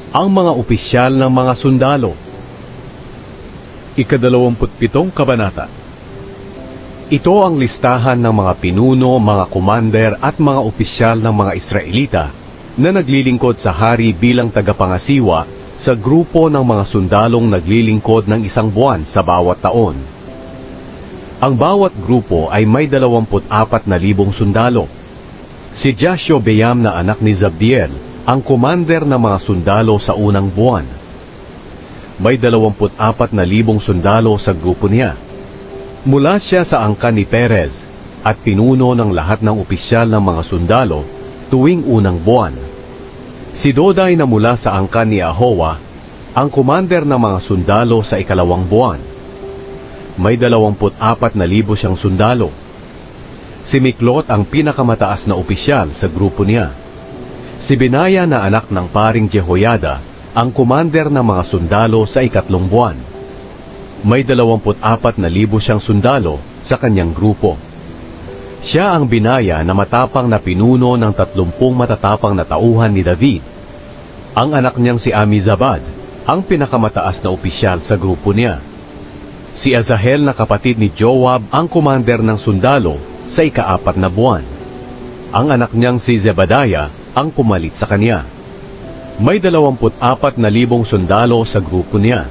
Ang mga opisyal ng mga sundalo. Ika-27 Kabanata. Ito ang listahan ng mga pinuno, mga commander at mga opisyal ng mga Israelita na naglilingkod sa hari bilang tagapangasiwa sa grupo ng mga sundalong naglilingkod ng 1 buwan sa bawat taon. Ang bawat grupo ay may 24,000 sundalo. Si Jashobeam na anak ni Zabdiel ang commander ng mga sundalo sa unang buwan. May 24,000 sundalo sa grupo niya. Mula siya sa angkan ni Perez at pinuno ng lahat ng opisyal ng mga sundalo tuwing unang buwan. Si Dodai na mula sa angkan ni Ahowa ang commander ng mga sundalo sa ikalawang buwan. May 24,000 siyang sundalo. Si Miklot ang pinakamataas na opisyal sa grupo niya. Si Benaya na anak ng paring Jehoyada ang commander ng mga sundalo sa ikatlong buwan. May 24,000 siyang sundalo sa kanyang grupo. Siya ang binaya na matapang na pinuno ng 30 matatapang na tauhan ni David. Ang anak niyang si Amizabad ang pinakamataas na opisyal sa grupo niya. Si Asahel na kapatid ni Joab ang commander ng sundalo sa ika-4 na buwan. Ang anak niyang si Zebadiah ang pumalit sa kanya. May 24,000 sundalo sa grupo niya.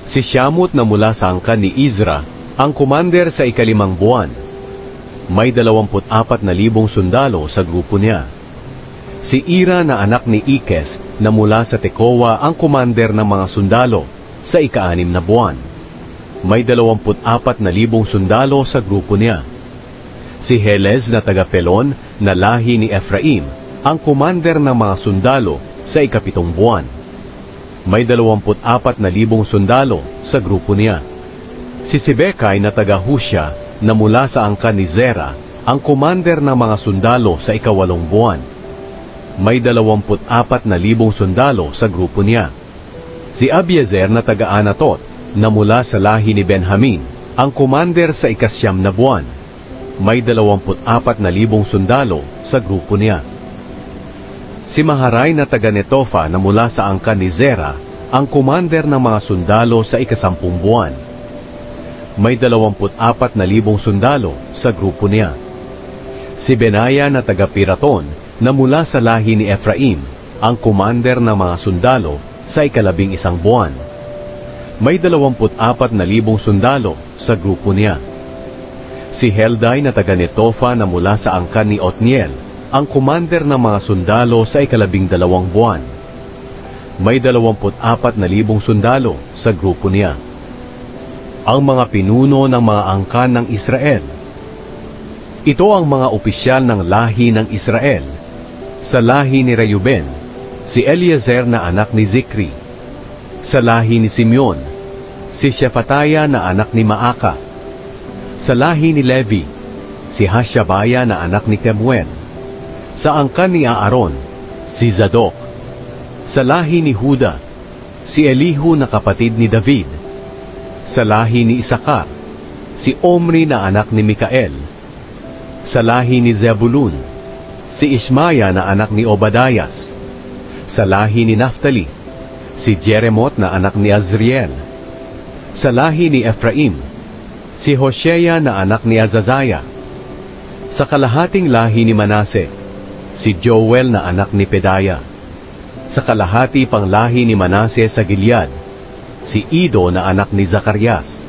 Si Shamut na mula sa angkan ni Izra ang commander sa ika-5 buwan. May 24,000 sundalo sa grupo niya. Si Ira na anak ni Ikes na mula sa Tekoa ang commander ng mga sundalo sa ika-6 na buwan. May 24,000 sundalo sa grupo niya. Si Helez na taga-Pelon na lahi ni Ephraim ang commander ng mga sundalo sa ika-7 buwan. May 24,000 sundalo sa grupo niya. Si Sibekay na taga-Husya na mula sa angkan ni Zera ang commander ng mga sundalo sa ika-8 buwan. May 24,000 sundalo sa grupo niya. Si Abiezer na taga-Anatot na mula sa lahi ni Benjamin ang commander sa ika-9 na buwan. May 24,000 sundalo sa grupo niya. Si Maharay na taga-Netofa na mula sa angkan ni Zera ang commander ng mga sundalo sa ika-10 buwan. May 24,000 sundalo sa grupo niya. Si Benaya na taga-Piraton na mula sa lahi ni Ephraim ang commander ng mga sundalo sa ika-11 buwan. May 24,000 sundalo sa grupo niya. Si Heldai na taga-Netofa na mula sa angkan ni Otniel ang commander ng mga sundalo sa ika-12 buwan. May 24,000 sundalo sa grupo niya. Ang mga pinuno ng mga angkan ng Israel. Ito ang mga opisyal ng lahi ng Israel. Sa lahi ni Reuben, si Eliezer na anak ni Zikri. Sa lahi ni Simeon, si Shephatiah na anak ni Maaka. Sa lahi ni Levi, si Hashabaya na anak ni Kemuel. Sa angkan ni Aaron, si Zadok. Sa lahi ni Huda, si Elihu na kapatid ni David. Sa lahi ni Isakar, si Omri na anak ni Mikael. Sa lahi ni Zebulun, si Ishmaya na anak ni Obadias. Sa lahi ni Naphtali, si Jeremot na anak ni Azriel. Sa lahi ni Ephraim, si Hoshea na anak ni Azazaya. Sa kalahating lahi ni Manase, si Joel na anak ni Pedaya. Sa kalahati pang lahi ni Manase sa Gilead, si Ido na anak ni Zacarias.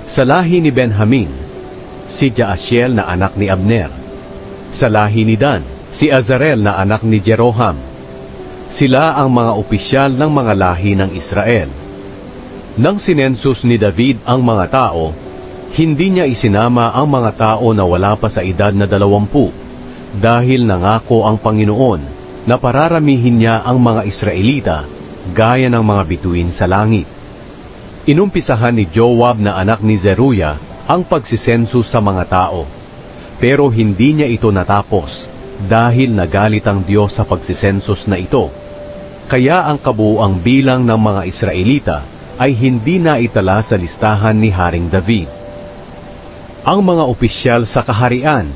Sa lahi ni Benjamin, si Jaasiel na anak ni Abner. Sa lahi ni Dan, si Azarel na anak ni Jeroham. Sila ang mga opisyal ng mga lahi ng Israel. Nang sinensus ni David ang mga tao, hindi niya isinama ang mga tao na wala pa sa edad na 20, dahil nangako ang Panginoon na pararamihin niya ang mga Israelita gaya ng mga bituin sa langit. Inumpisahan ni Joab na anak ni Zeruya ang pagsisensus sa mga tao, pero hindi niya ito natapos dahil nagalit ang Diyos sa pagsisensus na ito. Kaya ang kabuuang bilang ng mga Israelita ay hindi na itala sa listahan ni Haring David. Ang mga opisyal sa kaharian.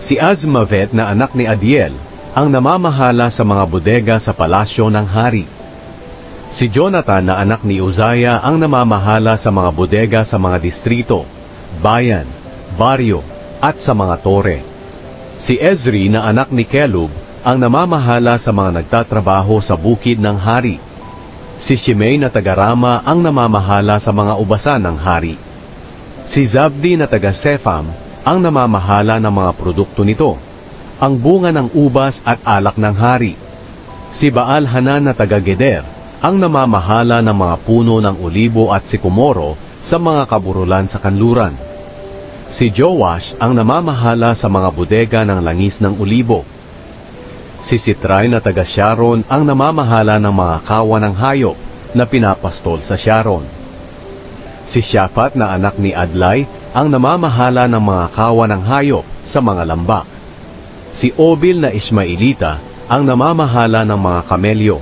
Si Azmavet na anak ni Adiel ang namamahala sa mga bodega sa palasyo ng hari. Si Jonathan na anak ni Uzziah ang namamahala sa mga bodega sa mga distrito, bayan, baryo, at sa mga tore. Si Ezri na anak ni Kelub ang namamahala sa mga nagtatrabaho sa bukid ng hari. Si Shimei na taga-Rama ang namamahala sa mga ubasan ng hari. Si Zabdi na taga-Sepham ang namamahala ng mga produkto nito, ang bunga ng ubas at alak ng hari. Si Baal-Hanan na taga-Geder ang namamahala ng mga puno ng olibo at sikomoro sa mga kaburulan sa kanluran. Si Joash ang namamahala sa mga bodega ng langis ng olibo. Si Sitray na taga-Sharon ang namamahala ng mga kawa ng hayop na pinapastol sa Sharon. Si Shaphat na anak ni Adlai ang namamahala ng mga kawa ng hayop sa mga lambak. Si Obil na Ismaelita ang namamahala ng mga kamelyo.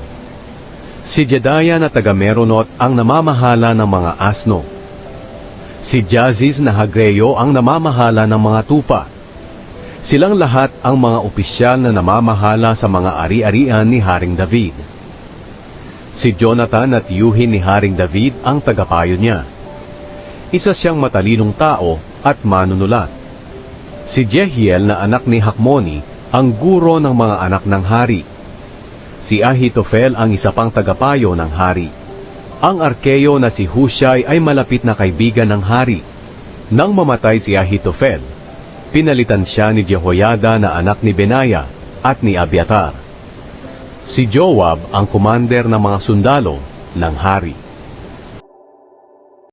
Si Jedaiah na taga-Meronot ang namamahala ng mga asno. Si Jaziz na Hagreyo ang namamahala ng mga tupa. Silang lahat ang mga opisyal na namamahala sa mga ari-arian ni Haring David. Si Jonathan at tiyuhin ni Haring David ang tagapayo niya. Isa siyang matalinong tao at manunulat. Si Jehiel na anak ni Hakmoni ang guro ng mga anak ng hari. Si Ahitofel ang isa pang tagapayo ng hari. Ang arkeyo na si Hushai ay malapit na kaibigan ng hari. Nang mamatay si Ahitofel, pinalitan siya ni Jehoiada na anak ni Benaya at ni Abiatar. Si Joab ang komander ng mga sundalo ng hari.